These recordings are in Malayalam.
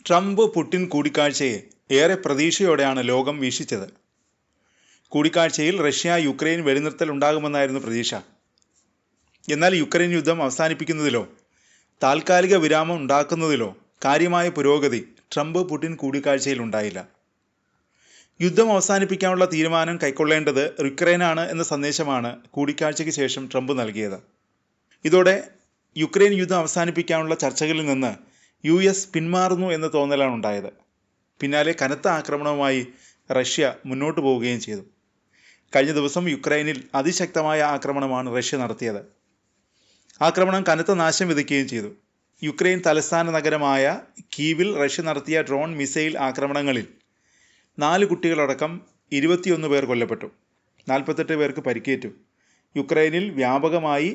ട്രംപ് പുടിൻ കൂടിക്കാഴ്ചയെ ഏറെ പ്രതീക്ഷയോടെയാണ് ലോകം വീക്ഷിച്ചത്. കൂടിക്കാഴ്ചയിൽ റഷ്യ യുക്രൈൻ വെടിനിർത്തൽ ഉണ്ടാകുമെന്നായിരുന്നു പ്രതീക്ഷ. എന്നാൽ യുക്രൈൻ യുദ്ധം അവസാനിപ്പിക്കുന്നതിലോ താൽക്കാലിക വിരാമം ഉണ്ടാക്കുന്നതിലോ കാര്യമായ പുരോഗതി ട്രംപ് പുടിൻ കൂടിക്കാഴ്ചയിൽ ഉണ്ടായില്ല. യുദ്ധം അവസാനിപ്പിക്കാനുള്ള തീരുമാനം കൈക്കൊള്ളേണ്ടത് യുക്രൈനാണ് എന്ന സന്ദേശമാണ് കൂടിക്കാഴ്ചയ്ക്ക് ശേഷം ട്രംപ് നൽകിയത്. ഇതോടെ യുക്രൈൻ യുദ്ധം അവസാനിപ്പിക്കാനുള്ള ചർച്ചകളിൽ നിന്ന് US പിന്മാറുന്നു എന്ന തോന്നലാണ് ഉണ്ടായത്. പിന്നാലെ കനത്ത ആക്രമണവുമായി റഷ്യ മുന്നോട്ട് പോവുകയും ചെയ്തു. കഴിഞ്ഞ ദിവസം യുക്രൈനിൽ അതിശക്തമായ ആക്രമണമാണ് റഷ്യ നടത്തിയത്. ആക്രമണം കനത്ത നാശം വിതയ്ക്കുകയും ചെയ്തു. യുക്രൈൻ തലസ്ഥാന നഗരമായ കീവിൽ റഷ്യ നടത്തിയ ഡ്രോൺ മിസൈൽ ആക്രമണങ്ങളിൽ 4 കുട്ടികളടക്കം 21 പേർ കൊല്ലപ്പെട്ടു, 48 പേർക്ക് പരിക്കേറ്റു. യുക്രൈനിൽ വ്യാപകമായി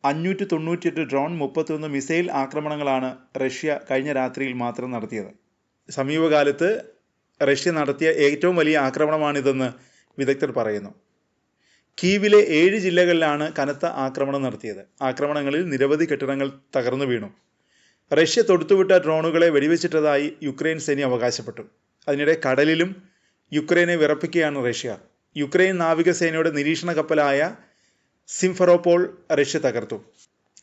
598 ഡ്രോൺ 31 മിസൈൽ ആക്രമണങ്ങളാണ് റഷ്യ കഴിഞ്ഞ രാത്രിയിൽ മാത്രം നടത്തിയത്. സമീപകാലത്ത് റഷ്യ നടത്തിയ ഏറ്റവും വലിയ ആക്രമണമാണിതെന്ന് വിദഗ്ധർ പറയുന്നു. കീവിലെ 7 ജില്ലകളിലാണ് കനത്ത ആക്രമണം നടത്തിയത്. ആക്രമണങ്ങളിൽ നിരവധി കെട്ടിടങ്ങൾ തകർന്നു വീണു. റഷ്യ തൊടുത്തുവിട്ട ഡ്രോണുകളെ വെടിവെച്ചിട്ടതായി യുക്രൈൻ സൈന്യം അവകാശപ്പെട്ടു. അതിനിടെ കടലിലും യുക്രൈനെ വിറപ്പിക്കുകയാണ് റഷ്യ. യുക്രൈൻ നാവികസേനയുടെ നിരീക്ഷണ കപ്പലായ സിംഫെറോപോൾ റഷ്യ തകർത്തു.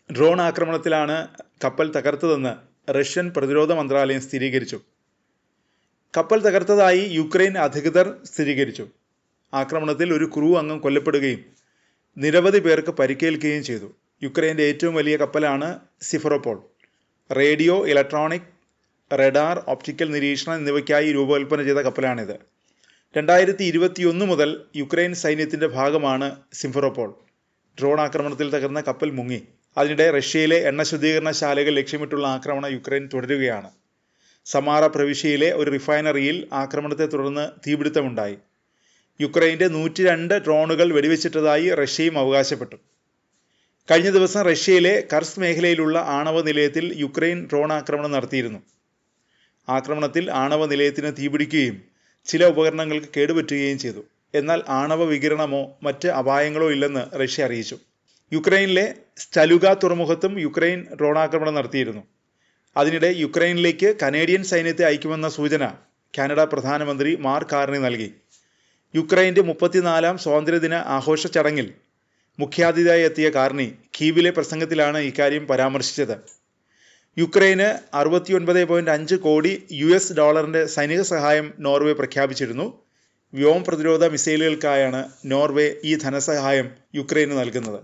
ഡ്രോൺ ആക്രമണത്തിലാണ് കപ്പൽ തകർത്തതെന്ന് റഷ്യൻ പ്രതിരോധ മന്ത്രാലയം സ്ഥിരീകരിച്ചു. കപ്പൽ തകർത്തതായി യുക്രൈൻ അധികൃതർ സ്ഥിരീകരിച്ചു. ആക്രമണത്തിൽ ഒരു ക്രൂ അംഗം കൊല്ലപ്പെടുകയും നിരവധി പേർക്ക് പരിക്കേൽക്കുകയും ചെയ്തു. യുക്രൈൻ്റെ ഏറ്റവും വലിയ കപ്പലാണ് Simferopol. Radio, electronic, radar, optical നിരീക്ഷണം എന്നിവയ്ക്കായി രൂപകൽപ്പന ചെയ്ത കപ്പലാണിത്. 2021 മുതൽ യുക്രൈൻ സൈന്യത്തിൻ്റെ ഭാഗമാണ് സിംഫെറോപോൾ. ഡ്രോൺ ആക്രമണത്തിൽ തകർന്ന കപ്പൽ മുങ്ങി. അതിനിടെ റഷ്യയിലെ എണ്ണ ശുദ്ധീകരണ ശാലകൾ ലക്ഷ്യമിട്ടുള്ള ആക്രമണം യുക്രൈൻ തുടരുകയാണ്. സമാറ പ്രവിശ്യയിലെ ഒരു റിഫൈനറിയിൽ ആക്രമണത്തെ തുടർന്ന് തീപിടുത്തമുണ്ടായി. യുക്രൈൻ്റെ 102 ഡ്രോണുകൾ വെടിവെച്ചിട്ടതായി റഷ്യയും അവകാശപ്പെട്ടു. കഴിഞ്ഞ ദിവസം റഷ്യയിലെ കർസ്ക് മേഖലയിലുള്ള ആണവ നിലയത്തിൽ യുക്രൈൻ ഡ്രോൺ ആക്രമണം നടത്തിയിരുന്നു. ആക്രമണത്തിൽ ആണവ നിലയത്തിന് തീപിടിക്കുകയും ചില ഉപകരണങ്ങൾക്ക് കേടുപറ്റുകയും ചെയ്തു. എന്നാൽ ആണവ വികിരണമോ മറ്റ് അപായങ്ങളോ ഇല്ലെന്ന് റഷ്യ അറിയിച്ചു. യുക്രൈനിലെ സ്റ്റലുഗ തുറമുഖത്തും യുക്രൈൻ ഡ്രോണാക്രമണം നടത്തിയിരുന്നു. അതിനിടെ യുക്രൈനിലേക്ക് കനേഡിയൻ സൈന്യത്തെ അയക്കുമെന്ന സൂചന കാനഡ പ്രധാനമന്ത്രി മാർക്ക് കാർണി നൽകി. യുക്രൈൻ്റെ 34ാം സ്വാതന്ത്ര്യദിന ആഘോഷ ചടങ്ങിൽ മുഖ്യാതിഥിയായി എത്തിയ കാർണി കീവിലെ പ്രസംഗത്തിലാണ് ഇക്കാര്യം പരാമർശിച്ചത്. യുക്രൈന് 69.5 കോടി US ഡോളറിൻ്റെ സൈനിക സഹായം നോർവേ പ്രഖ്യാപിച്ചിരുന്നു. വ്യോമ പ്രതിരോധ മിസൈലുകൾക്കായാണ് നോർവേ ഈ ധനസഹായം യുക്രൈന് നൽകുന്നത്.